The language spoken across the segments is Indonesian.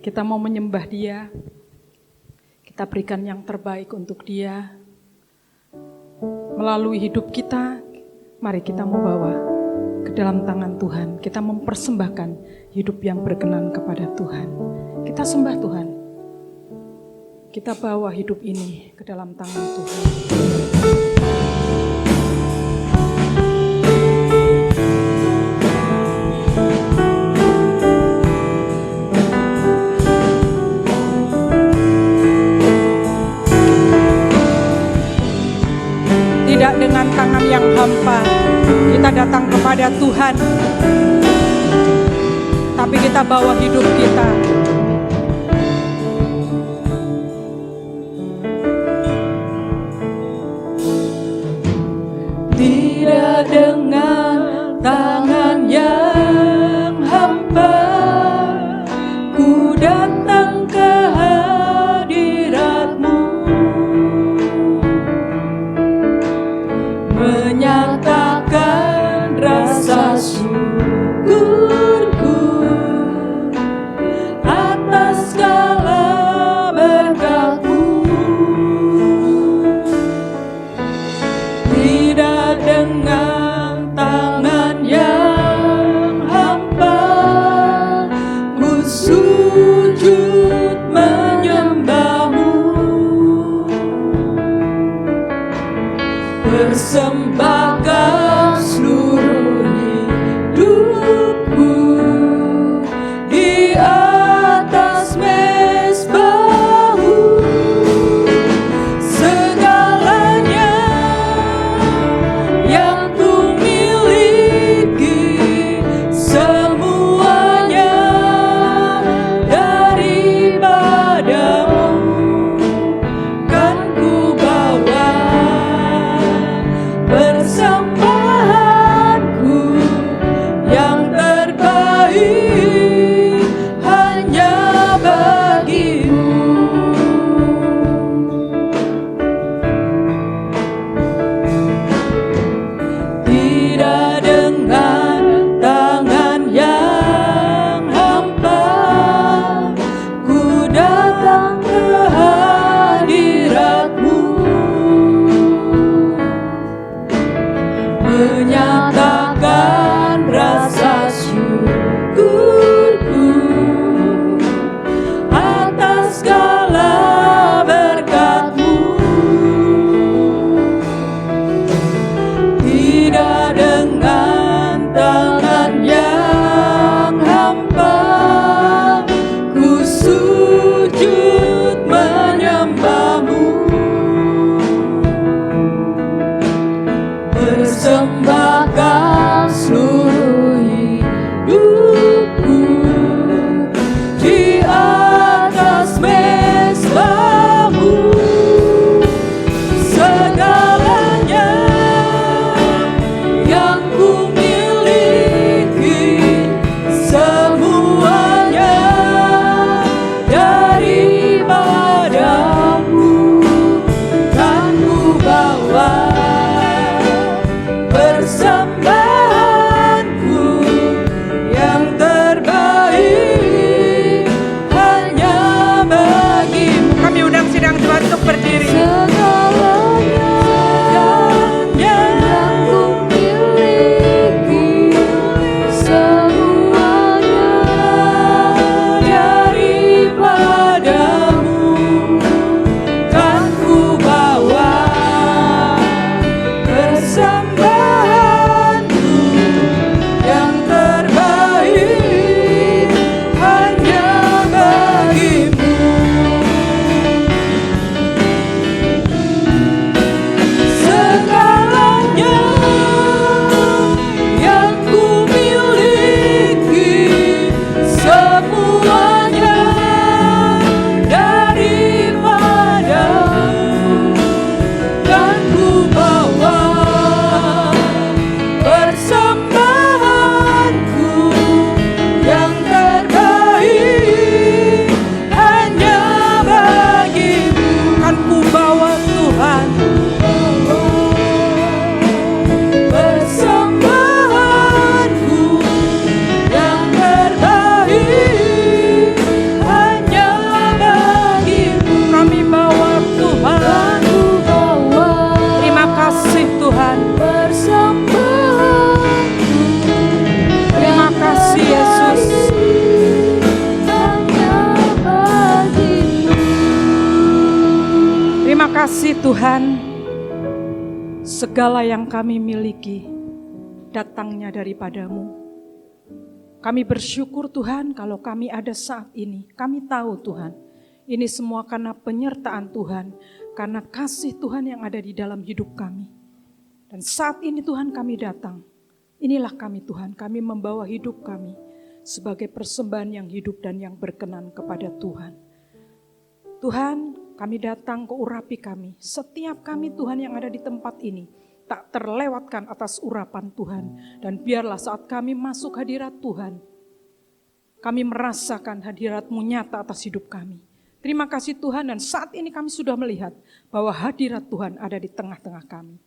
Kita mau menyembah Dia, kita berikan yang terbaik untuk Dia. Melalui hidup kita, mari kita mau bawa ke dalam tangan Tuhan. Kita mempersembahkan hidup yang berkenan kepada Tuhan. Kita sembah Tuhan. Kita bawa hidup ini ke dalam tangan Tuhan. Tidak dengan tangan yang hampa kita datang kepada Tuhan, tapi kita bawa hidup kita. Tidak dengan tangan yang hampa ku datang ke hadirat-Mu, menyatakan rasa syukurku atas segala berkat-Mu. Tidak dengan tangan yang hampa ku sujud menyembah-Mu, persembahkan seluruh hidupku di atas mezbah-Mu. Segalanya yang ku miliki, semuanya daripada-Mu, kan ku bawa persembahanku yang terbaik hanya bagi-Mu. Tidak dengan tangan yang hampa ku datang ke hadirat-Mu, menyatakan rasa syukurku atas segala berkat-Mu. Tidak dengan tangan yang hampa ku sujud menyembah-Mu, persembahkan seluruh hidupku di atas kasih Tuhan, segala yang kami miliki datangnya daripada-Mu. Kami bersyukur Tuhan kalau kami ada saat ini. Kami tahu Tuhan, ini semua karena penyertaan Tuhan, karena kasih Tuhan yang ada di dalam hidup kami. Dan saat ini Tuhan kami datang. Inilah kami Tuhan, kami membawa hidup kami sebagai persembahan yang hidup dan yang berkenan kepada Tuhan. Tuhan, kami datang ke urapi kami. Setiap kami Tuhan yang ada di tempat ini tak terlewatkan atas urapan Tuhan. Dan biarlah saat kami masuk hadirat Tuhan, kami merasakan hadirat-Mu nyata atas hidup kami. Terima kasih Tuhan, dan saat ini kami sudah melihat bahwa hadirat Tuhan ada di tengah-tengah kami.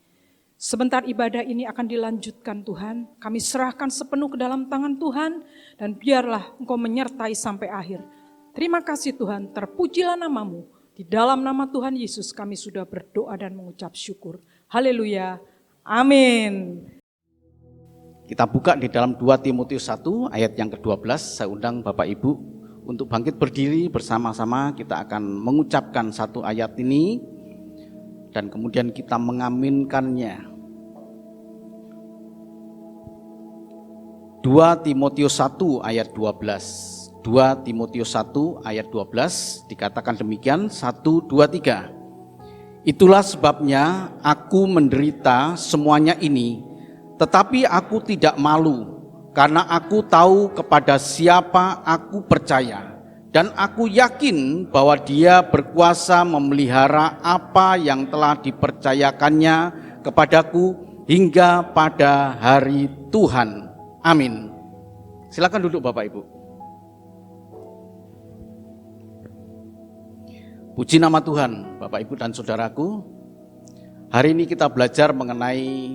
Sebentar ibadah ini akan dilanjutkan Tuhan, kami serahkan sepenuh ke dalam tangan Tuhan, dan biarlah Engkau menyertai sampai akhir. Terima kasih Tuhan, terpujilah nama-Mu. Di dalam nama Tuhan Yesus kami sudah berdoa dan mengucap syukur. Haleluya, amin. Kita buka di dalam 2 Timotius 1 ayat yang ke-12, saya undang Bapak Ibu untuk bangkit berdiri bersama-sama, kita akan mengucapkan satu ayat ini, dan kemudian kita mengaminkannya. 2 Timotius 1 ayat 12. 2 Timotius 1 ayat 12 dikatakan demikian, 1, 2, 3. Itulah sebabnya aku menderita semuanya ini, tetapi aku tidak malu, karena aku tahu kepada siapa aku percaya, dan aku yakin bahwa Dia berkuasa memelihara apa yang telah dipercayakannya kepadaku hingga pada hari Tuhan. Amin. Silakan duduk Bapak Ibu. Puji nama Tuhan, Bapak Ibu dan Saudaraku. Hari ini kita belajar mengenai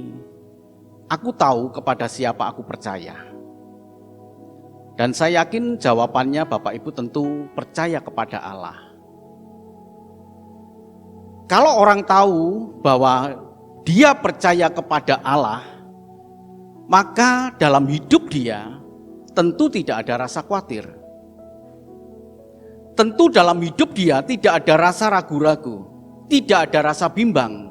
aku tahu kepada siapa aku percaya. Dan saya yakin jawabannya Bapak Ibu tentu percaya kepada Allah. Kalau orang tahu bahwa dia percaya kepada Allah, maka dalam hidup dia tentu tidak ada rasa khawatir. Tentu dalam hidup dia tidak ada rasa ragu-ragu, tidak ada rasa bimbang.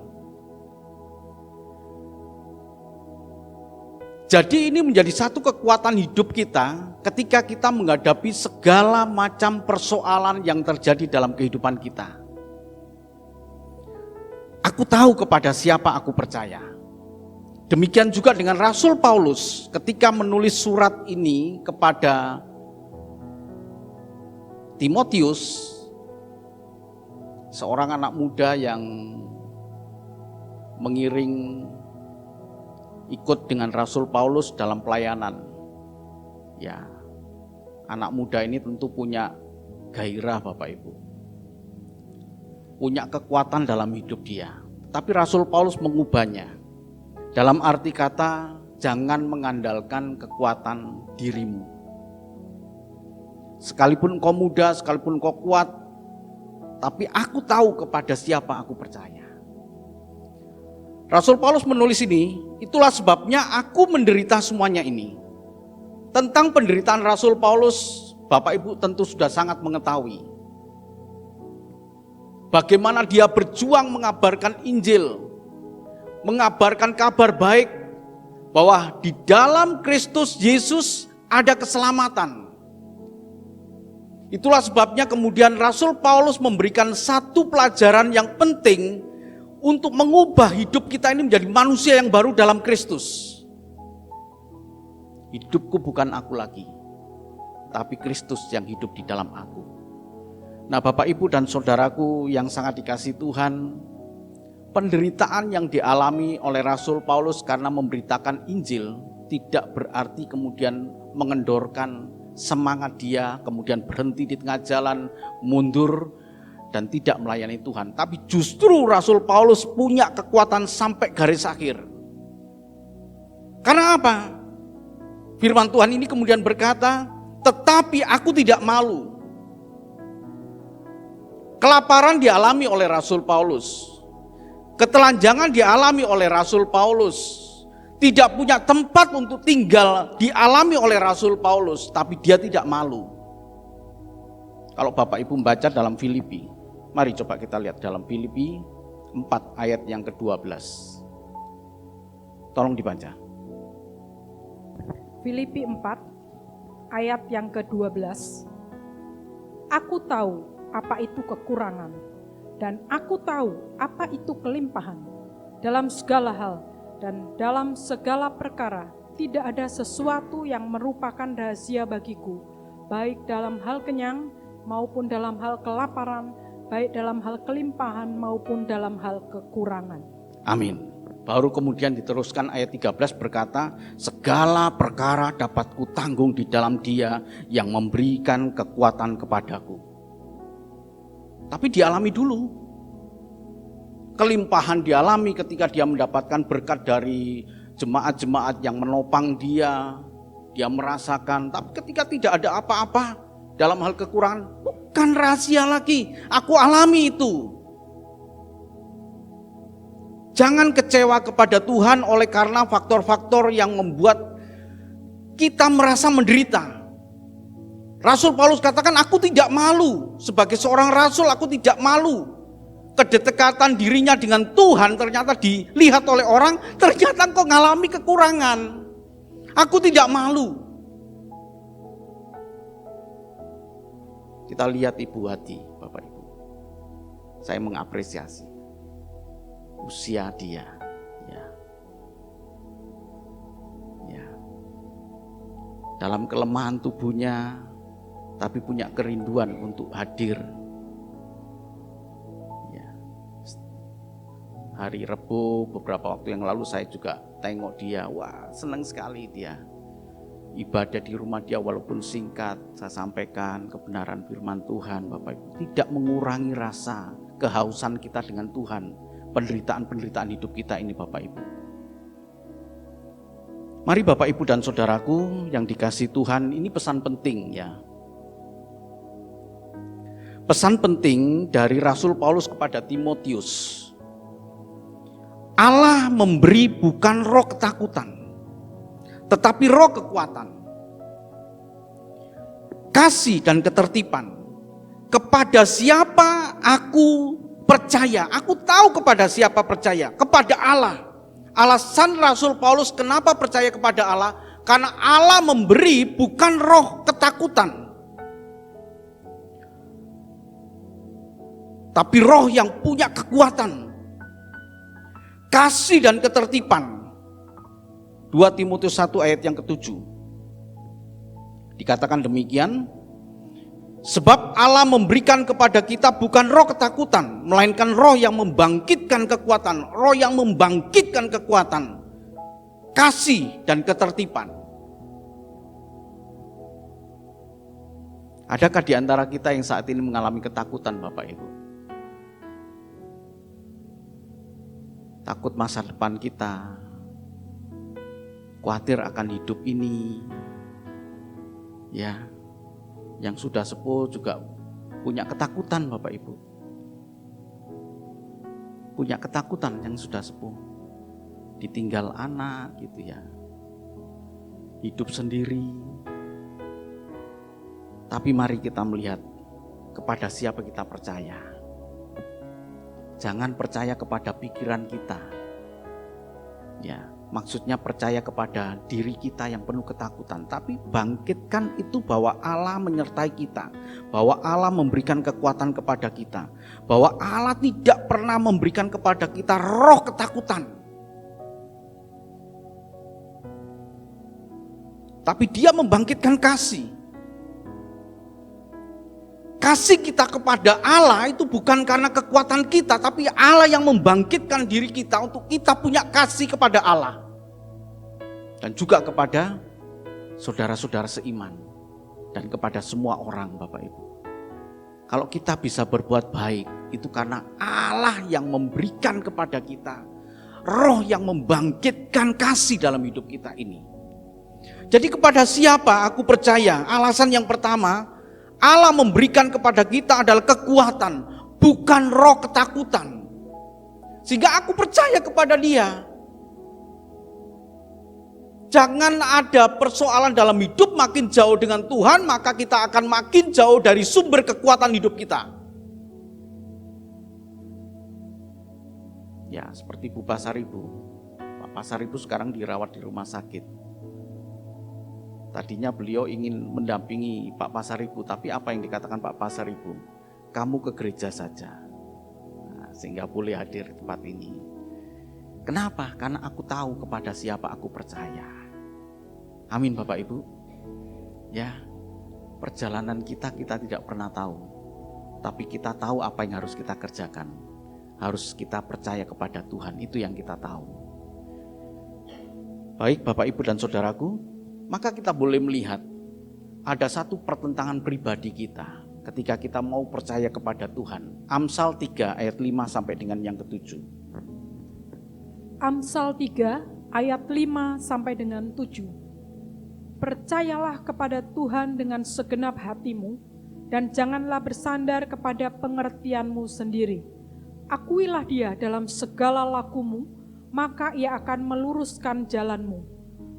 Jadi ini menjadi satu kekuatan hidup kita ketika kita menghadapi segala macam persoalan yang terjadi dalam kehidupan kita. Aku tahu kepada siapa aku percaya. Demikian juga dengan Rasul Paulus ketika menulis surat ini kepada Timotius, seorang anak muda yang mengiring ikut dengan Rasul Paulus dalam pelayanan. Ya, anak muda ini tentu punya gairah Bapak Ibu, punya kekuatan dalam hidup dia. Tapi Rasul Paulus mengubahnya. Dalam arti kata, jangan mengandalkan kekuatan dirimu. Sekalipun engkau muda, sekalipun engkau kuat, tapi aku tahu kepada siapa aku percaya. Rasul Paulus menulis ini, itulah sebabnya aku menderita semuanya ini. Tentang penderitaan Rasul Paulus, Bapak Ibu tentu sudah sangat mengetahui. Bagaimana dia berjuang mengabarkan Injil, mengabarkan kabar baik bahwa di dalam Kristus Yesus ada keselamatan. Itulah sebabnya kemudian Rasul Paulus memberikan satu pelajaran yang penting untuk mengubah hidup kita ini menjadi manusia yang baru dalam Kristus. Hidupku bukan aku lagi, tapi Kristus yang hidup di dalam aku. Nah Bapak Ibu dan Saudaraku yang sangat dikasihi Tuhan, penderitaan yang dialami oleh Rasul Paulus karena memberitakan Injil tidak berarti kemudian mengendorkan semangat dia, kemudian berhenti di tengah jalan, mundur dan tidak melayani Tuhan. Tapi justru Rasul Paulus punya kekuatan sampai garis akhir. Karena apa? Firman Tuhan ini kemudian berkata, tetapi aku tidak malu. Kelaparan dialami oleh Rasul Paulus. Ketelanjangan dialami oleh Rasul Paulus. Tidak punya tempat untuk tinggal dialami oleh Rasul Paulus, tapi dia tidak malu. Kalau Bapak Ibu membaca dalam Filipi, mari coba kita lihat dalam Filipi 4 ayat yang ke-12. Tolong dibaca. Filipi 4 ayat yang ke-12. Aku tahu apa itu kekurangan dan aku tahu apa itu kelimpahan. Dalam segala hal dan dalam segala perkara tidak ada sesuatu yang merupakan rahasia bagiku, baik dalam hal kenyang maupun dalam hal kelaparan, baik dalam hal kelimpahan maupun dalam hal kekurangan. Amin. Baru kemudian diteruskan ayat 13 berkata, segala perkara dapat kutanggung di dalam Dia yang memberikan kekuatan kepadaku. Tapi dialami dulu. Kelimpahan dialami ketika dia mendapatkan berkat dari jemaat-jemaat yang menopang dia. Dia merasakan, tapi ketika tidak ada apa-apa dalam hal kekurangan, bukan rahasia lagi. Aku alami itu. Jangan kecewa kepada Tuhan oleh karena faktor-faktor yang membuat kita merasa menderita. Rasul Paulus katakan, aku tidak malu. Sebagai seorang rasul, aku tidak malu. Kedekatan dirinya dengan Tuhan ternyata dilihat oleh orang, ternyata kok ngalami kekurangan. Aku tidak malu. Kita lihat Ibu Hati, Bapak Ibu. Saya mengapresiasi usia dia, ya. Dalam kelemahan tubuhnya, tapi punya kerinduan untuk hadir. Ya. Hari Rebo beberapa waktu yang lalu saya juga tengok dia, wah senang sekali dia. Ibadah di rumah dia walaupun singkat, saya sampaikan kebenaran firman Tuhan, Bapak Ibu. Tidak mengurangi rasa kehausan kita dengan Tuhan. Penderitaan-penderitaan hidup kita ini Bapak Ibu. Mari Bapak Ibu dan saudaraku yang dikasihi Tuhan, ini pesan penting ya. Pesan penting dari Rasul Paulus kepada Timotius. Allah memberi bukan roh ketakutan, tetapi roh kekuatan, kasih dan ketertiban. Kepada siapa aku percaya, aku tahu kepada siapa percaya, kepada Allah. Alasan Rasul Paulus kenapa percaya kepada Allah, karena Allah memberi bukan roh ketakutan, tapi roh yang punya kekuatan, kasih dan ketertiban. 2 Timotius 1 ayat yang ke-7 dikatakan demikian, sebab Allah memberikan kepada kita bukan roh ketakutan, melainkan roh yang membangkitkan kekuatan, roh yang membangkitkan kekuatan, kasih dan ketertiban. Adakah di antara kita yang saat ini mengalami ketakutan Bapak Ibu? Takut masa depan kita, khawatir akan hidup ini, ya. Yang sudah sepuh juga punya ketakutan Bapak Ibu. Punya ketakutan yang sudah sepuh. Ditinggal anak gitu ya. Hidup sendiri. Tapi mari kita melihat kepada siapa kita percaya. Jangan percaya kepada pikiran kita. Ya, maksudnya percaya kepada diri kita yang penuh ketakutan. Tapi bangkitkan itu bahwa Allah menyertai kita. Bahwa Allah memberikan kekuatan kepada kita. Bahwa Allah tidak pernah memberikan kepada kita roh ketakutan. Tapi Dia membangkitkan kasih. Kasih kita kepada Allah itu bukan karena kekuatan kita, tapi Allah yang membangkitkan diri kita untuk kita punya kasih kepada Allah. Dan juga kepada saudara-saudara seiman. Dan kepada semua orang Bapak Ibu. Kalau kita bisa berbuat baik, itu karena Allah yang memberikan kepada kita roh yang membangkitkan kasih dalam hidup kita ini. Jadi kepada siapa aku percaya? Alasan yang pertama, Allah memberikan kepada kita adalah kekuatan, bukan roh ketakutan. Sehingga aku percaya kepada Dia. Jangan ada persoalan dalam hidup makin jauh dengan Tuhan, maka kita akan makin jauh dari sumber kekuatan hidup kita. Ya, seperti Bu Pasaribu. Pak Pasaribu sekarang dirawat di rumah sakit. Tadinya beliau ingin mendampingi Pak Pasaribu, tapi apa yang dikatakan Pak Pasaribu? Kamu ke gereja saja. Nah, sehingga boleh hadir di tempat ini. Kenapa? Karena aku tahu kepada siapa aku percaya. Amin Bapak Ibu. Ya, perjalanan kita tidak pernah tahu. Tapi kita tahu apa yang harus kita kerjakan. Harus kita percaya kepada Tuhan, itu yang kita tahu. Baik Bapak Ibu dan Saudaraku, maka kita boleh melihat ada satu pertentangan pribadi kita ketika kita mau percaya kepada Tuhan. Amsal 3 ayat 5 sampai dengan yang ke-7. Amsal 3 ayat 5 sampai dengan 7. Percayalah kepada Tuhan dengan segenap hatimu dan janganlah bersandar kepada pengertianmu sendiri. Akuilah Dia dalam segala lakumu, maka Ia akan meluruskan jalanmu.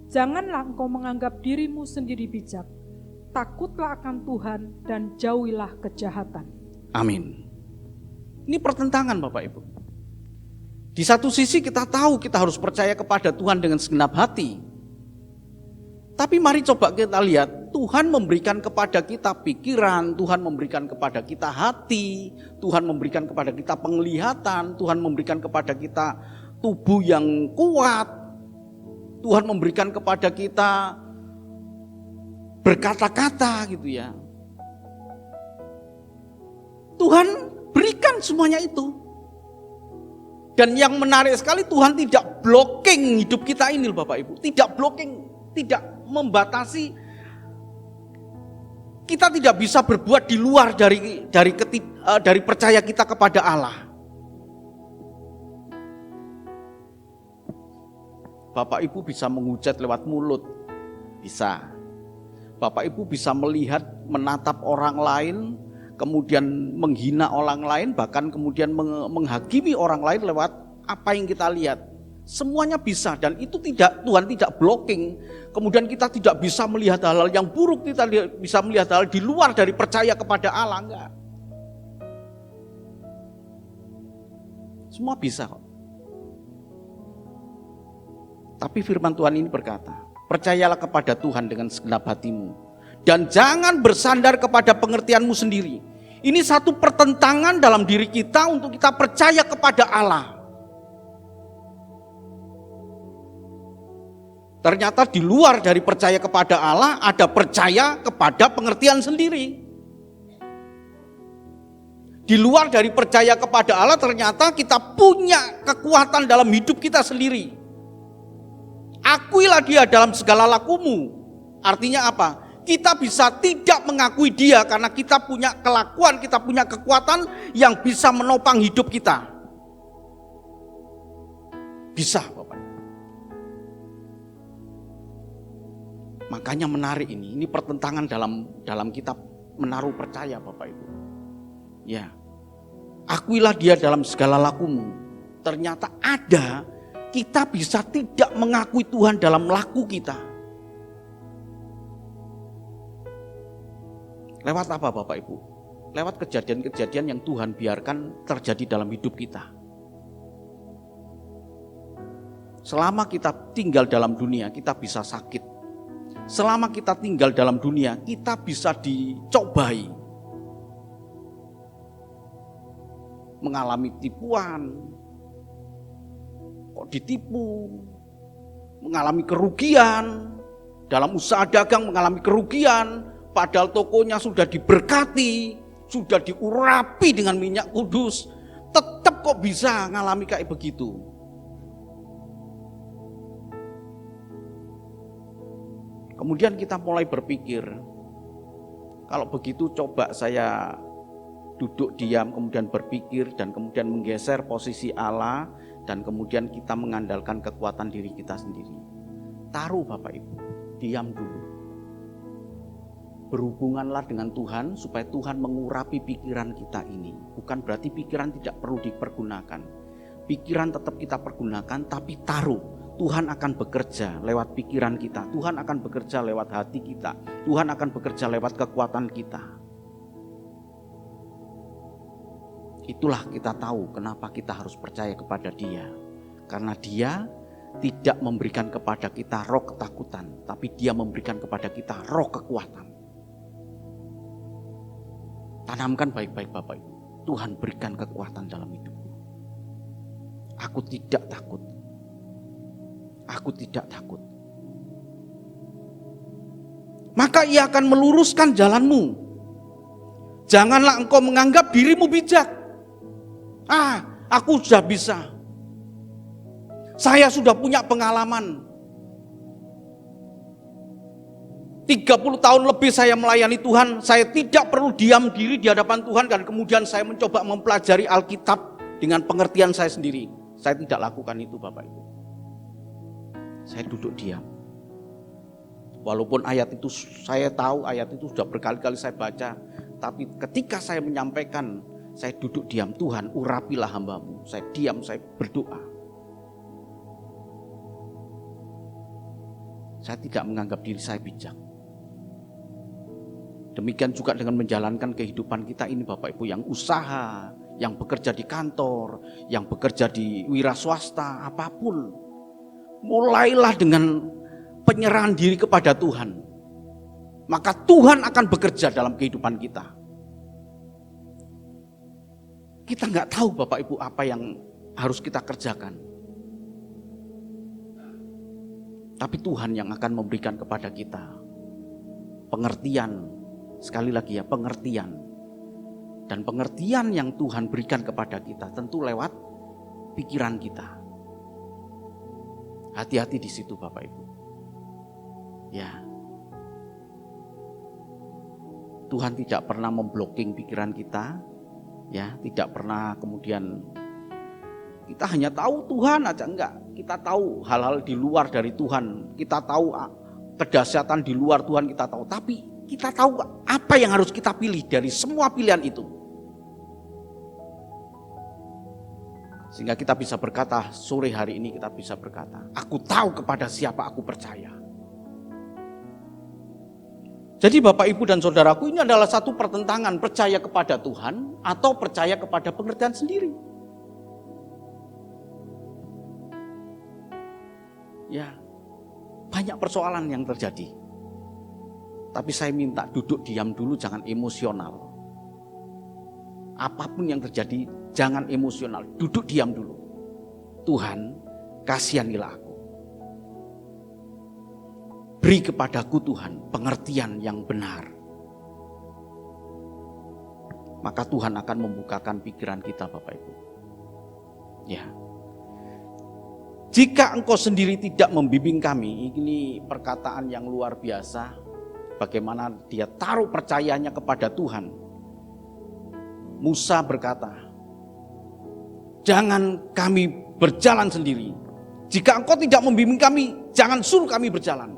Janganlah engkau menganggap dirimu sendiri bijak. Takutlah akan Tuhan dan jauhilah kejahatan. Amin. Ini pertentangan Bapak Ibu. Di satu sisi kita tahu kita harus percaya kepada Tuhan dengan segenap hati. Tapi mari coba kita lihat, Tuhan memberikan kepada kita pikiran, Tuhan memberikan kepada kita hati, Tuhan memberikan kepada kita penglihatan, Tuhan memberikan kepada kita tubuh yang kuat, Tuhan memberikan kepada kita berkata-kata gitu ya. Tuhan berikan semuanya itu. Dan yang menarik sekali, Tuhan tidak blocking hidup kita ini Bapak Ibu. Tidak blocking, tidak membatasi. Kita tidak bisa berbuat di luar dari percaya kita kepada Allah. Bapak Ibu bisa menghujat lewat mulut, bisa. Bapak Ibu bisa melihat, menatap orang lain, kemudian menghina orang lain, bahkan kemudian menghakimi orang lain lewat apa yang kita lihat. Semuanya bisa, dan itu Tuhan tidak blocking. Kemudian kita tidak bisa melihat hal-hal yang buruk, kita bisa melihat hal di luar dari percaya kepada Allah, enggak. Semua bisa kok. Tapi firman Tuhan ini berkata, percayalah kepada Tuhan dengan segenap hatimu. Dan jangan bersandar kepada pengertianmu sendiri. Ini satu pertentangan dalam diri kita untuk kita percaya kepada Allah. Ternyata di luar dari percaya kepada Allah ada percaya kepada pengertian sendiri. Di luar dari percaya kepada Allah ternyata kita punya kekuatan dalam hidup kita sendiri. Akuilah Dia dalam segala lakumu. Artinya apa? Kita bisa tidak mengakui Dia karena kita punya kelakuan, kita punya kekuatan yang bisa menopang hidup kita. Bisa Bapak. Makanya menarik ini pertentangan dalam kita menaruh percaya Bapak Ibu. Ya, akuilah Dia dalam segala lakumu. Ternyata ada, kita bisa tidak mengakui Tuhan dalam laku kita. Lewat apa Bapak Ibu? Lewat kejadian-kejadian yang Tuhan biarkan terjadi dalam hidup kita. Selama kita tinggal dalam dunia, kita bisa sakit. Selama kita tinggal dalam dunia, kita bisa dicobai. Mengalami tipuan, kok ditipu, mengalami kerugian, dalam usaha dagang mengalami kerugian, padahal tokonya sudah diberkati, sudah diurapi dengan minyak kudus, tetap kok bisa ngalami kayak begitu. Kemudian kita mulai berpikir, kalau begitu coba saya duduk diam, kemudian berpikir, dan kemudian menggeser posisi Allah, dan kemudian kita mengandalkan kekuatan diri kita sendiri. Taruh Bapak Ibu, diam dulu. Berhubunganlah dengan Tuhan supaya Tuhan mengurapi pikiran kita ini. Bukan berarti pikiran tidak perlu dipergunakan. Pikiran tetap kita pergunakan, tapi taruh. Tuhan akan bekerja lewat pikiran kita. Tuhan akan bekerja lewat hati kita. Tuhan akan bekerja lewat kekuatan kita. itulah kita tahu kenapa kita harus percaya kepada Dia. Karena Dia tidak memberikan kepada kita roh ketakutan, tapi Dia memberikan kepada kita roh kekuatan. Tanamkan baik-baik Bapak Ibu. Tuhan berikan kekuatan dalam hidupku. Aku tidak takut. Aku tidak takut. Maka Ia akan meluruskan jalanmu. Janganlah engkau menganggap dirimu bijak. Aku sudah bisa. Saya sudah punya pengalaman. 30 tahun lebih saya melayani Tuhan, saya tidak perlu diam diri di hadapan Tuhan dan kemudian saya mencoba mempelajari Alkitab dengan pengertian saya sendiri. Saya tidak lakukan itu Bapak Ibu. Saya duduk diam. Walaupun ayat itu saya tahu, ayat itu sudah berkali-kali saya baca, tapi ketika saya menyampaikan, saya duduk diam. Tuhan, urapilah hamba-Mu. Saya diam, saya berdoa. Saya tidak menganggap diri saya bijak. Demikian juga dengan menjalankan kehidupan kita ini Bapak Ibu, yang usaha, yang bekerja di kantor, yang bekerja di wira swasta, apapun. Mulailah dengan penyerahan diri kepada Tuhan. Maka Tuhan akan bekerja dalam kehidupan kita. Kita nggak tahu Bapak Ibu apa yang harus kita kerjakan. Tapi Tuhan yang akan memberikan kepada kita pengertian. Sekali lagi ya, pengertian. Dan pengertian yang Tuhan berikan kepada kita tentu lewat pikiran kita. Hati-hati di situ Bapak Ibu. Ya. Tuhan tidak pernah memblocking pikiran kita. Ya, tidak pernah kemudian kita hanya tahu Tuhan aja, enggak. Kita tahu hal-hal di luar dari Tuhan. Kita tahu kedahsyatan di luar Tuhan, kita tahu. Tapi kita tahu apa yang harus kita pilih dari semua pilihan itu. Sehingga kita bisa berkata, sore hari ini kita bisa berkata, aku tahu kepada siapa aku percaya. Jadi Bapak Ibu dan Saudaraku, ini adalah satu pertentangan percaya kepada Tuhan atau percaya kepada pengertian sendiri. Ya, banyak persoalan yang terjadi. Tapi saya minta duduk diam dulu, jangan emosional. Apapun yang terjadi, jangan emosional, duduk diam dulu. Tuhan, kasihanilah aku. Beri kepadaku Tuhan pengertian yang benar. Maka Tuhan akan membukakan pikiran kita Bapak Ibu. Ya. Jika engkau sendiri tidak membimbing kami, ini perkataan yang luar biasa. Bagaimana dia taruh percayanya kepada Tuhan. Musa berkata, jangan kami berjalan sendiri. Jika engkau tidak membimbing kami, jangan suruh kami berjalan.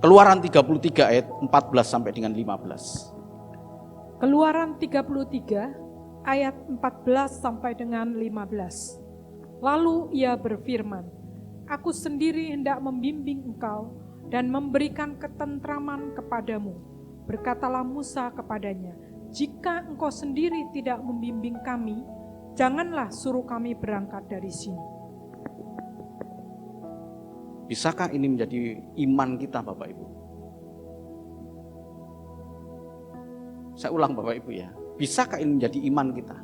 Keluaran 33 ayat 14 sampai dengan 15. Keluaran 33 ayat 14 sampai dengan 15. Lalu ia berfirman, aku sendiri hendak membimbing engkau dan memberikan ketentraman kepadamu. Berkatalah Musa kepadanya, jika engkau sendiri tidak membimbing kami, janganlah suruh kami berangkat dari sini. Bisakah ini menjadi iman kita Bapak Ibu? Saya ulang Bapak Ibu ya, bisakah ini menjadi iman kita?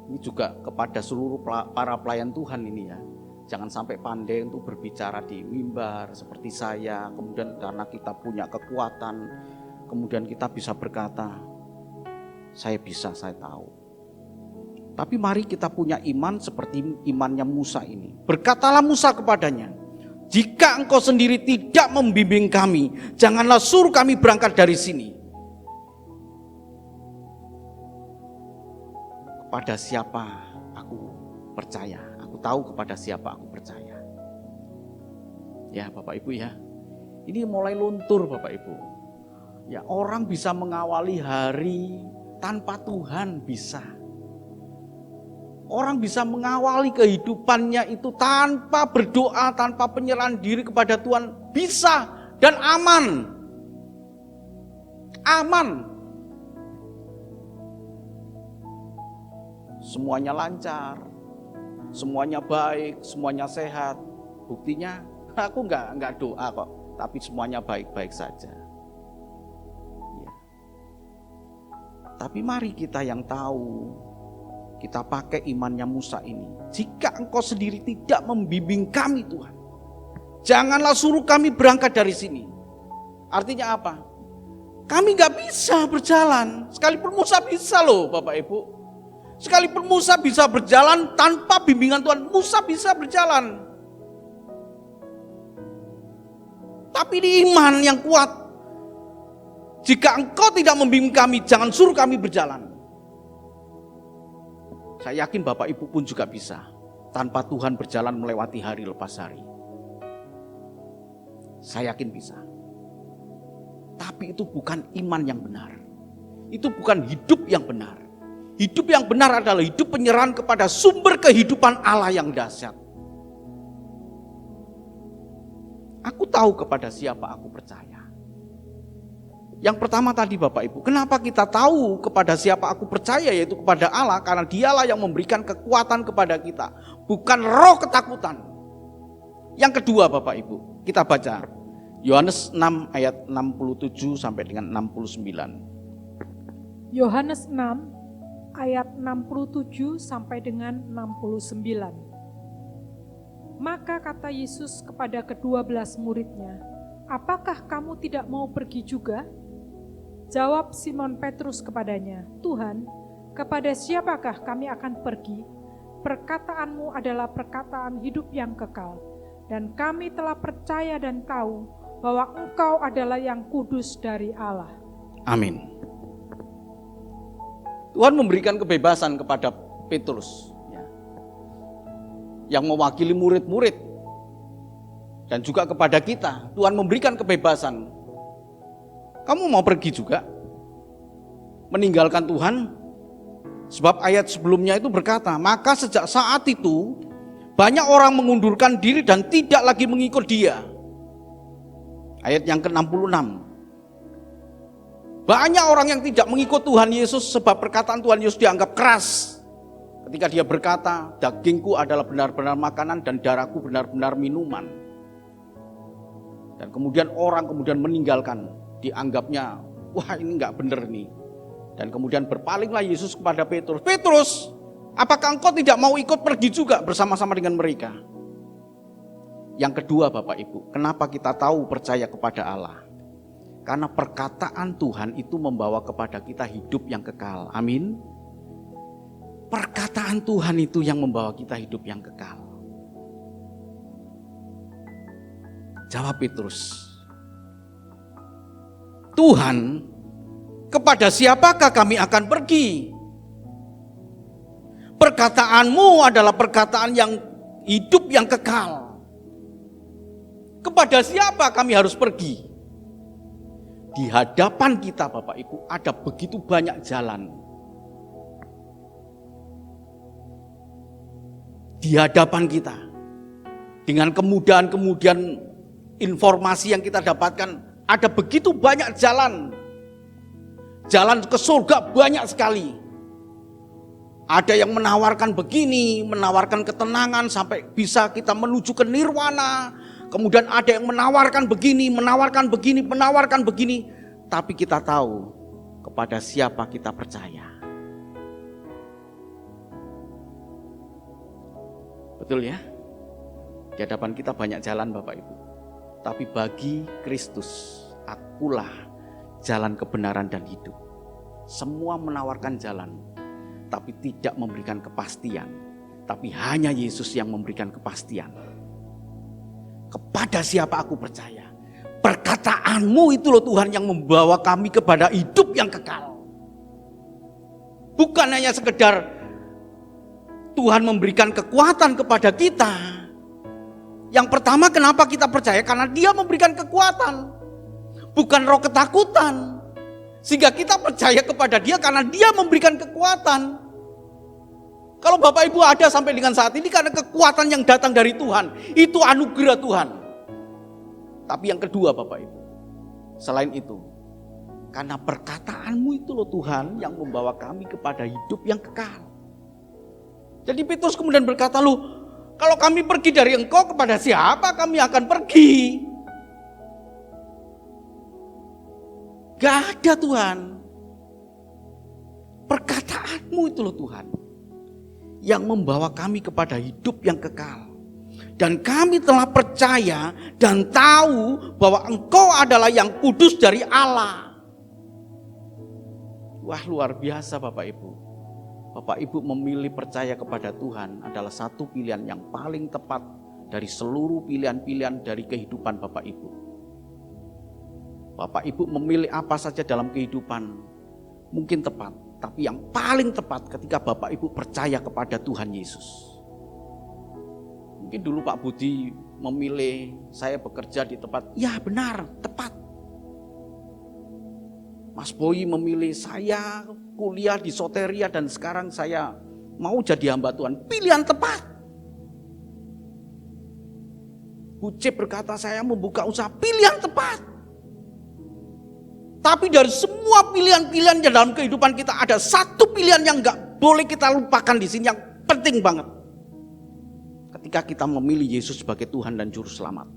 Ini juga kepada seluruh para pelayan Tuhan ini ya. Jangan sampai pandai untuk berbicara di mimbar seperti saya, kemudian karena kita punya kekuatan, kemudian kita bisa berkata, saya bisa, saya tahu. Tapi mari kita punya iman seperti imannya Musa ini. Berkatalah Musa kepadanya, jika engkau sendiri tidak membimbing kami, janganlah suruh kami berangkat dari sini. Kepada siapa aku percaya? Aku tahu kepada siapa aku percaya. Ya Bapak Ibu ya, ini mulai luntur Bapak Ibu. Ya, orang bisa mengawali hari tanpa Tuhan, bisa. Orang bisa mengawali kehidupannya itu tanpa berdoa, tanpa penyerahan diri kepada Tuhan, bisa dan aman. Aman. semuanya lancar, semuanya baik, semuanya sehat. Buktinya aku enggak doa kok, tapi semuanya baik-baik saja. Ya. Tapi mari kita yang tahu, kita pakai imannya Musa ini. Jika engkau sendiri tidak membimbing kami Tuhan, janganlah suruh kami berangkat dari sini. Artinya apa? Kami gak bisa berjalan. Sekalipun Musa bisa loh Bapak Ibu. Sekalipun Musa bisa berjalan tanpa bimbingan Tuhan, Musa bisa berjalan. Tapi di iman yang kuat, jika engkau tidak membimbing kami, jangan suruh kami berjalan. Saya yakin Bapak Ibu pun juga bisa, tanpa Tuhan berjalan melewati hari lepas hari. Saya yakin bisa. Tapi itu bukan iman yang benar. Itu bukan hidup yang benar. Hidup yang benar adalah hidup penyerahan kepada sumber kehidupan Allah yang dahsyat. Aku tahu kepada siapa aku percaya. Yang pertama tadi Bapak Ibu, kenapa kita tahu kepada siapa aku percaya, yaitu kepada Allah, karena Dialah yang memberikan kekuatan kepada kita, bukan roh ketakutan. Yang kedua Bapak Ibu, kita baca Yohanes 6 ayat 67 sampai dengan 69. Yohanes 6 ayat 67 sampai dengan 69. Maka kata Yesus kepada ke-12 muridnya, "Apakah kamu tidak mau pergi juga?" Jawab Simon Petrus kepadanya, "Tuhan, kepada siapakah kami akan pergi? Perkataanmu adalah perkataan hidup yang kekal, dan kami telah percaya dan tahu bahwa Engkau adalah yang kudus dari Allah." Amin. Tuhan memberikan kebebasan kepada Petrus, yang mewakili murid-murid, dan juga kepada kita. Tuhan memberikan kebebasan. Kamu mau pergi juga? Meninggalkan Tuhan? Sebab ayat sebelumnya itu berkata, maka sejak saat itu banyak orang mengundurkan diri dan tidak lagi mengikut Dia. Ayat yang ke-66. Banyak orang yang tidak mengikut Tuhan Yesus sebab perkataan Tuhan Yesus dianggap keras. Ketika Dia berkata, dagingku adalah benar-benar makanan dan darahku benar-benar minuman. Dan kemudian orang meninggalkan, dianggapnya, wah ini enggak benar nih. Dan kemudian berpalinglah Yesus kepada Petrus. Petrus, apakah engkau tidak mau ikut pergi juga bersama-sama dengan mereka? Yang kedua Bapak Ibu, kenapa kita tahu percaya kepada Allah? Karena perkataan Tuhan itu membawa kepada kita hidup yang kekal. Amin. Perkataan Tuhan itu yang membawa kita hidup yang kekal. Jawab Petrus, "Tuhan, kepada siapakah kami akan pergi? Perkataanmu adalah perkataan yang hidup yang kekal. Kepada siapa kami harus pergi?" Di hadapan kita Bapak Ibu ada begitu banyak jalan. Di hadapan kita, dengan kemudahan informasi yang kita dapatkan, ada begitu banyak jalan. Jalan ke surga banyak sekali. Ada yang menawarkan begini, menawarkan ketenangan sampai bisa kita menuju ke nirwana. Kemudian ada yang menawarkan begini, menawarkan begini. Tapi kita tahu kepada siapa kita percaya. Betul ya? Di hadapan kita banyak jalan Bapak Ibu. Tapi bagi Kristus, akulah jalan kebenaran dan hidup. Semua menawarkan jalan, tapi tidak memberikan kepastian. Tapi hanya Yesus yang memberikan kepastian. Kepada siapa aku percaya? Perkataanmu itu loh Tuhan yang membawa kami kepada hidup yang kekal. Bukan hanya sekedar Tuhan memberikan kekuatan kepada kita. Yang pertama kenapa kita percaya? Karena Dia memberikan kekuatan. Bukan roh ketakutan. Sehingga kita percaya kepada Dia karena Dia memberikan kekuatan. Kalau Bapak Ibu ada sampai dengan saat ini karena kekuatan yang datang dari Tuhan. Itu anugerah Tuhan. Tapi yang kedua Bapak Ibu, selain itu, karena perkataanmu itu loh Tuhan yang membawa kami kepada hidup yang kekal. Jadi Petrus kemudian berkata, "Loh, kalau kami pergi dari Engkau, kepada siapa kami akan pergi?" Gak ada Tuhan. Perkataanmu itu loh Tuhan, yang membawa kami kepada hidup yang kekal. Dan kami telah percaya dan tahu bahwa Engkau adalah yang kudus dari Allah. Wah, luar biasa Bapak Ibu. Bapak Ibu memilih percaya kepada Tuhan adalah satu pilihan yang paling tepat dari seluruh pilihan-pilihan dari kehidupan Bapak Ibu. Bapak Ibu memilih apa saja dalam kehidupan mungkin tepat, tapi yang paling tepat ketika Bapak Ibu percaya kepada Tuhan Yesus. Mungkin dulu Pak Budi memilih saya bekerja di tempat, ya benar, tepat. Mas Boy memilih saya kuliah di Soteria dan sekarang saya mau jadi hamba Tuhan. Pilihan tepat. Bu Cep berkata saya membuka usaha, pilihan tepat. Tapi dari semua pilihan-pilihan yang dalam kehidupan kita ada satu pilihan yang gak boleh kita lupakan di sini yang penting banget. Ketika kita memilih Yesus sebagai Tuhan dan Juru Selamat.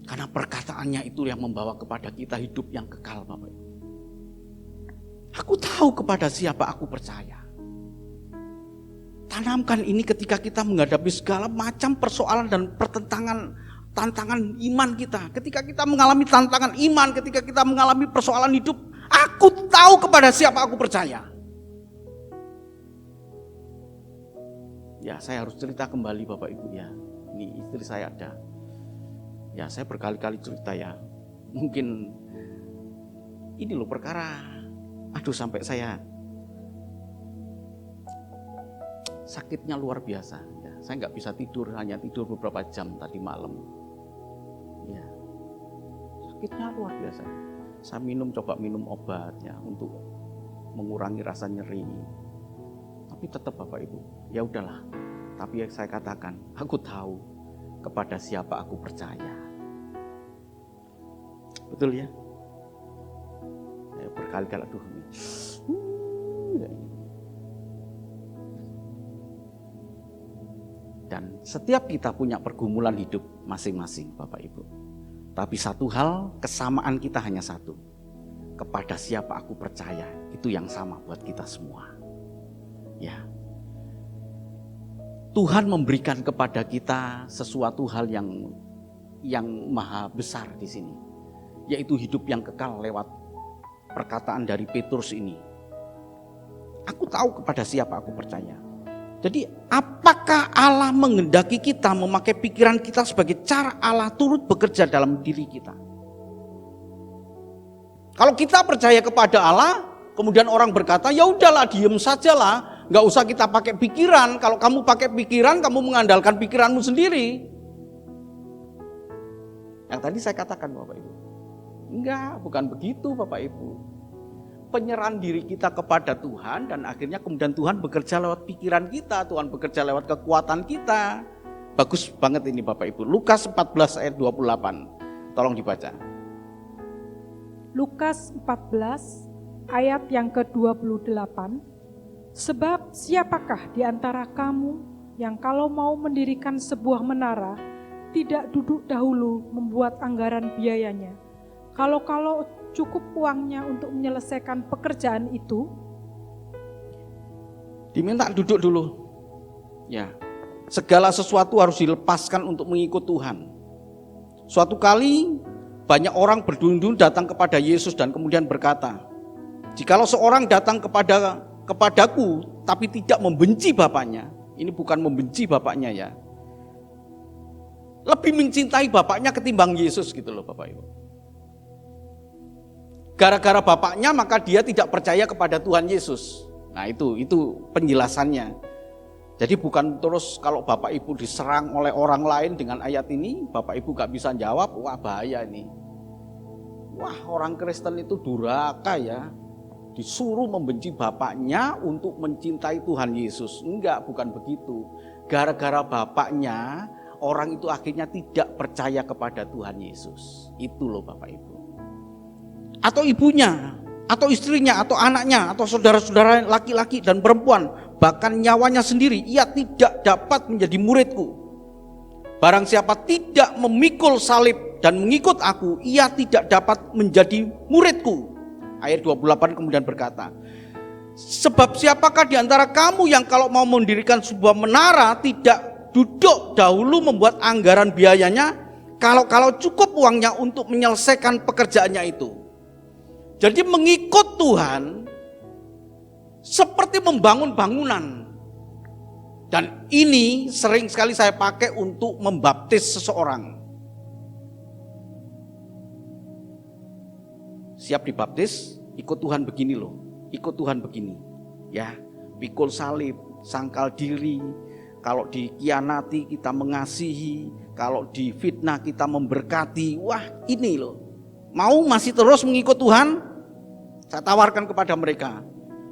Karena perkataannya itu yang membawa kepada kita hidup yang kekal Bapak Ibu. Aku tahu kepada siapa aku percaya. Tanamkan ini ketika kita menghadapi segala macam persoalan dan tantangan iman kita. Ketika kita mengalami tantangan iman, ketika kita mengalami persoalan hidup, aku tahu kepada siapa aku percaya. Ya, saya harus cerita kembali Bapak Ibu ya. Ini istri saya ada. Ya, saya berkali-kali cerita ya. Mungkin ini loh perkara. Aduh, sampai saya sakitnya luar biasa. Ya, saya nggak bisa tidur, hanya tidur beberapa jam tadi malam. Ya, sakitnya luar biasa. Saya coba minum obat ya untuk mengurangi rasa nyeri. Tapi tetap Bapak Ibu, ya udahlah. Tapi yang saya katakan, aku tahu kepada siapa aku percaya. Betul ya? Saya berkali-kali Dan setiap kita punya pergumulan hidup masing-masing Bapak Ibu. Tapi satu hal, kesamaan kita hanya satu. Kepada siapa aku percaya, itu yang sama buat kita semua. Ya. Tuhan memberikan kepada kita sesuatu hal yang maha besar di sini. Yaitu hidup yang kekal lewat perkataan dari Petrus ini. Aku tahu kepada siapa aku percaya. Jadi apakah Allah menghendaki kita memakai pikiran kita sebagai cara Allah turut bekerja dalam diri kita? Kalau kita percaya kepada Allah, kemudian orang berkata, ya udahlah diem sajalah, nggak usah kita pakai pikiran. Kalau kamu pakai pikiran, kamu mengandalkan pikiranmu sendiri. Yang tadi saya katakan Bapak Ibu. Enggak, bukan begitu Bapak Ibu. Penyerahan diri kita kepada Tuhan dan akhirnya kemudian Tuhan bekerja lewat pikiran kita, Tuhan bekerja lewat kekuatan kita. Bagus banget ini Bapak Ibu. Lukas 14 ayat 28. Tolong dibaca. Lukas 14 ayat yang ke-28. Sebab siapakah di antara kamu yang kalau mau mendirikan sebuah menara tidak duduk dahulu membuat anggaran biayanya? Kalau cukup uangnya untuk menyelesaikan pekerjaan itu, diminta duduk dulu. Ya, segala sesuatu harus dilepaskan untuk mengikut Tuhan. Suatu kali banyak orang berduyun-duyun datang kepada Yesus dan kemudian berkata, jikalau seorang datang kepadaku tapi tidak membenci bapaknya, ini bukan membenci bapaknya ya, lebih mencintai bapaknya ketimbang Yesus gitu loh Bapak Ibu. Gara-gara bapaknya maka dia tidak percaya kepada Tuhan Yesus. Nah itu penjelasannya. Jadi bukan terus kalau Bapak Ibu diserang oleh orang lain dengan ayat ini, Bapak Ibu gak bisa jawab, wah bahaya ini. Wah orang Kristen itu durhaka ya. Disuruh membenci bapaknya untuk mencintai Tuhan Yesus. Enggak, bukan begitu. Gara-gara bapaknya, orang itu akhirnya tidak percaya kepada Tuhan Yesus. Itu loh Bapak Ibu. Atau ibunya, atau istrinya, atau anaknya, atau saudara-saudara laki-laki dan perempuan, bahkan nyawanya sendiri, ia tidak dapat menjadi muridku. Barang siapa tidak memikul salib dan mengikut aku, ia tidak dapat menjadi muridku. Ayat 28 kemudian berkata, sebab siapakah di antara kamu yang kalau mau mendirikan sebuah menara tidak duduk dahulu membuat anggaran biayanya, kalau cukup uangnya untuk menyelesaikan pekerjaannya itu. Jadi mengikut Tuhan seperti membangun bangunan. Dan ini sering sekali saya pakai untuk membaptis seseorang. Siap dibaptis, ikut Tuhan begini loh. Ikut Tuhan begini. Ya, pikul salib, sangkal diri. Kalau dikhianati kita mengasihi, kalau difitnah kita memberkati. Wah, ini loh. Mau masih terus mengikut Tuhan? Saya tawarkan kepada mereka,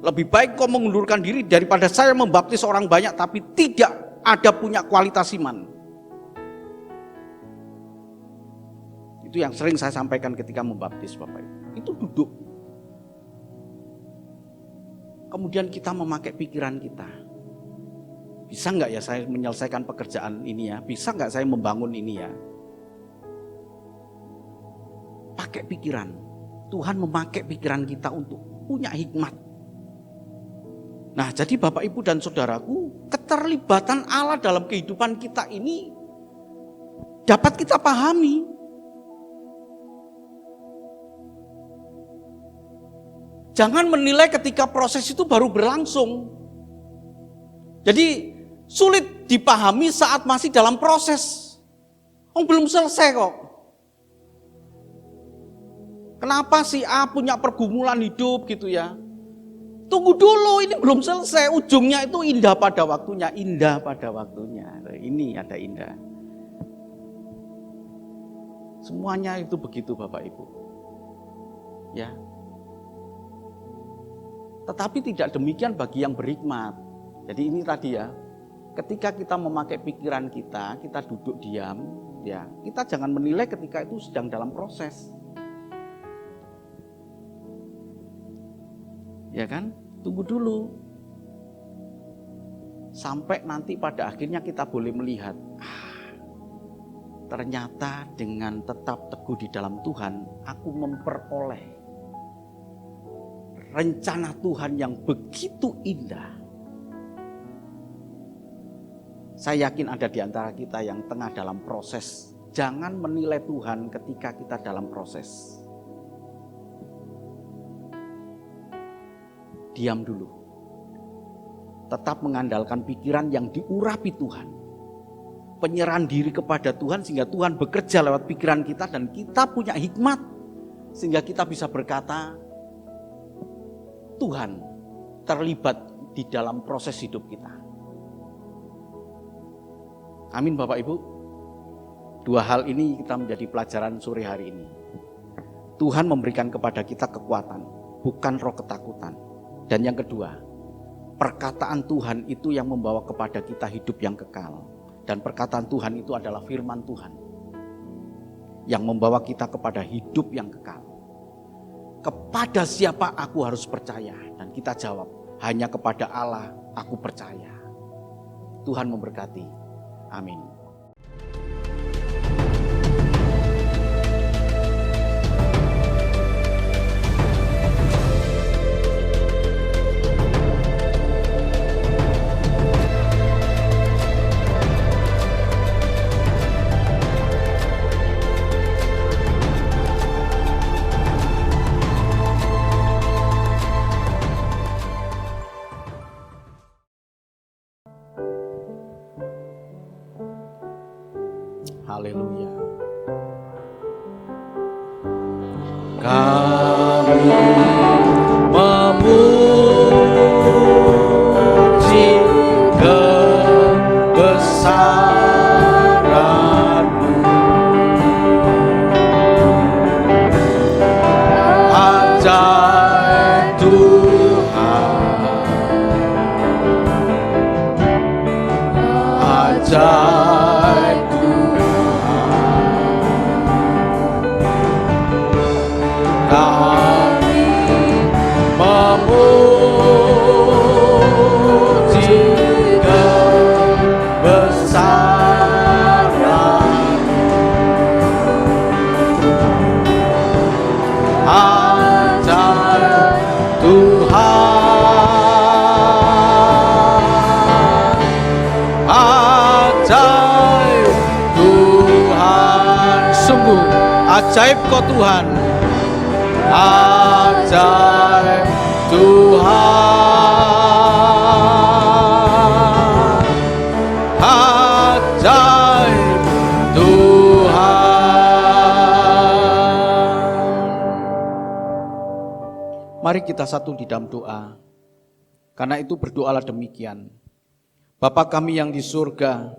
lebih baik kau mengundurkan diri daripada saya membaptis orang banyak tapi tidak ada punya kualitas iman. Itu yang sering saya sampaikan ketika membaptis Bapak Ibu. Itu duduk. Kemudian kita memakai pikiran kita. Bisa nggak ya saya menyelesaikan pekerjaan ini ya? Bisa nggak saya membangun ini ya? Pakai pikiran. Tuhan memakai pikiran kita untuk punya hikmat. Nah, jadi Bapak Ibu dan Saudaraku, keterlibatan Allah dalam kehidupan kita ini dapat kita pahami. Jangan menilai ketika proses itu baru berlangsung. Jadi sulit dipahami saat masih dalam proses. Belum selesai kok. Kenapa si A punya pergumulan hidup gitu ya? Tunggu dulu, ini belum selesai. Ujungnya itu indah pada waktunya. Indah pada waktunya. Ini ada indah. Semuanya itu begitu Bapak Ibu. Ya. Tetapi tidak demikian bagi yang berhikmat. Jadi ini tadi ya. Ketika kita memakai pikiran kita duduk diam. Ya, kita jangan menilai ketika itu sedang dalam proses. Ya kan? Tunggu dulu. Sampai nanti pada akhirnya kita boleh melihat, ternyata dengan tetap teguh di dalam Tuhan, aku memperoleh rencana Tuhan yang begitu indah. Saya yakin ada di antara kita yang tengah dalam proses. Jangan menilai Tuhan ketika kita dalam proses. Diam dulu. Tetap mengandalkan pikiran yang diurapi Tuhan. Penyerahan diri kepada Tuhan sehingga Tuhan bekerja lewat pikiran kita dan kita punya hikmat. Sehingga kita bisa berkata, Tuhan terlibat di dalam proses hidup kita. Amin Bapak Ibu. Dua hal ini kita menjadi pelajaran sore hari ini. Tuhan memberikan kepada kita kekuatan, bukan roh ketakutan. Dan yang kedua, perkataan Tuhan itu yang membawa kepada kita hidup yang kekal. Dan perkataan Tuhan itu adalah firman Tuhan yang membawa kita kepada hidup yang kekal. Kepada siapa aku harus percaya? Dan kita jawab, hanya kepada Allah aku percaya. Tuhan memberkati. Amin. Haleluya. Kami memuji kebesaran-Mu. Ajaib Tuhan, ajaib Tuhan, kami puji kebesaran, ajaib Tuhan, ajaib Tuhan, sungguh ajaib kau Tuhan, ajaib Tuhan, ajaib Tuhan. Mari kita satu di dalam doa. Karena itu berdoalah demikian. Bapa kami yang di surga,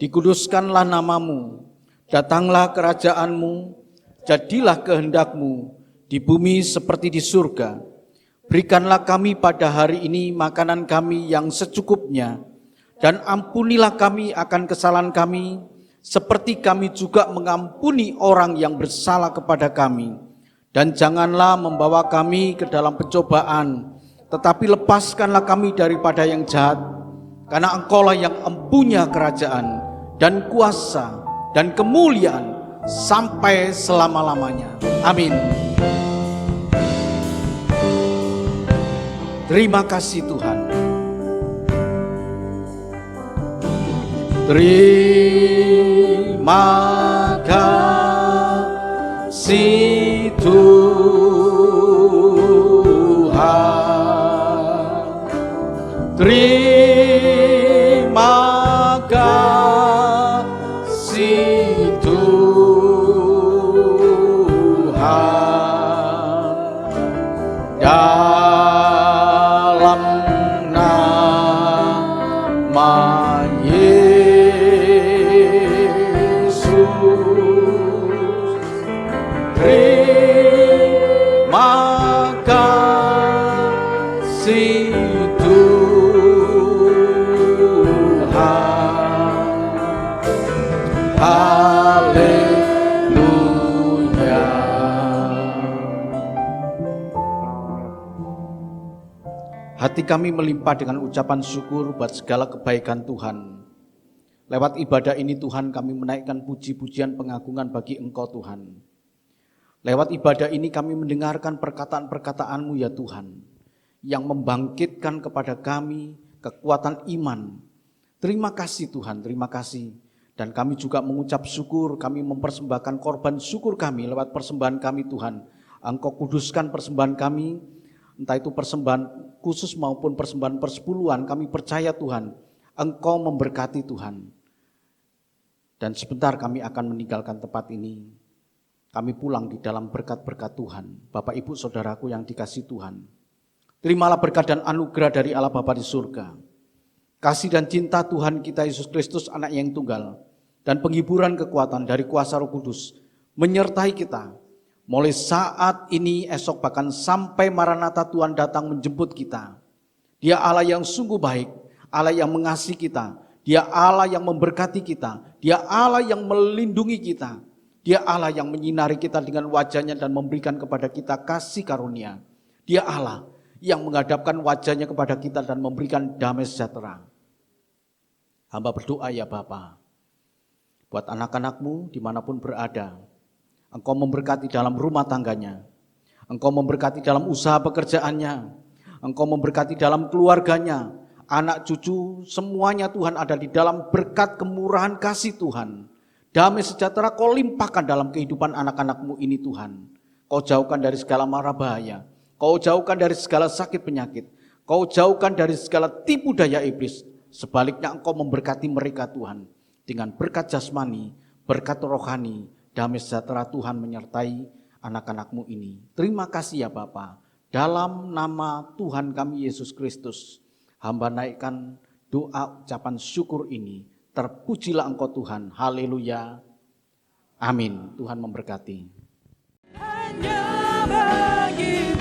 dikuduskanlah namamu, datanglah kerajaanmu, jadilah kehendakmu di bumi seperti di surga. Berikanlah kami pada hari ini makanan kami yang secukupnya, dan ampunilah kami akan kesalahan kami, seperti kami juga mengampuni orang yang bersalah kepada kami. Dan janganlah membawa kami ke dalam pencobaan, tetapi lepaskanlah kami daripada yang jahat, karena Engkaulah yang empunya kerajaan dan kuasa dan kemuliaan sampai selama-lamanya. Amin. Terima kasih Tuhan. Terima kasih Tuhan. Terima kasih Tuhan. Dalam nama Yesus, terima kasih haleluya. Hati kami melimpah dengan ucapan syukur buat segala kebaikan Tuhan. Lewat ibadah ini Tuhan, kami menaikkan puji-pujian pengagungan bagi Engkau Tuhan. Lewat ibadah ini kami mendengarkan perkataan-perkataan-Mu ya Tuhan, yang membangkitkan kepada kami kekuatan iman. Terima kasih Tuhan, terima kasih. Dan kami juga mengucap syukur, kami mempersembahkan korban syukur kami lewat persembahan kami Tuhan. Engkau kuduskan persembahan kami, entah itu persembahan khusus maupun persembahan persepuluhan, kami percaya Tuhan, Engkau memberkati Tuhan. Dan sebentar kami akan meninggalkan tempat ini, kami pulang di dalam berkat-berkat Tuhan. Bapak Ibu Saudaraku yang dikasihi Tuhan, terimalah berkat dan anugerah dari Allah Bapa di surga, kasih dan cinta Tuhan kita Yesus Kristus anak yang tunggal, dan penghiburan kekuatan dari kuasa Roh Kudus menyertai kita mulai saat ini, esok, bahkan sampai Maranatha Tuhan datang menjemput kita. Dia Allah yang sungguh baik, Allah yang mengasihi kita, Dia Allah yang memberkati kita, Dia Allah yang melindungi kita, Dia Allah yang menyinari kita dengan wajahnya dan memberikan kepada kita kasih karunia. Dia Allah yang menghadapkan wajahnya kepada kita dan memberikan damai sejahtera. Hamba berdoa ya Bapa, buat anak-anak-Mu dimanapun berada, Engkau memberkati dalam rumah tangganya, Engkau memberkati dalam usaha pekerjaannya, Engkau memberkati dalam keluarganya, anak cucu semuanya Tuhan ada di dalam berkat kemurahan kasih Tuhan. Damai sejahtera Kau limpahkan dalam kehidupan anak-anak-Mu ini Tuhan. Kau jauhkan dari segala mara bahaya, Kau jauhkan dari segala sakit penyakit, Kau jauhkan dari segala tipu daya iblis. Sebaliknya Engkau memberkati mereka Tuhan dengan berkat jasmani, berkat rohani, damai sejahtera Tuhan menyertai anak-anak-Mu ini. Terima kasih ya Bapa. Dalam nama Tuhan kami Yesus Kristus, hamba naikkan doa ucapan syukur ini. Terpujilah Engkau Tuhan. Haleluya. Amin. Tuhan memberkati. Hanya bagi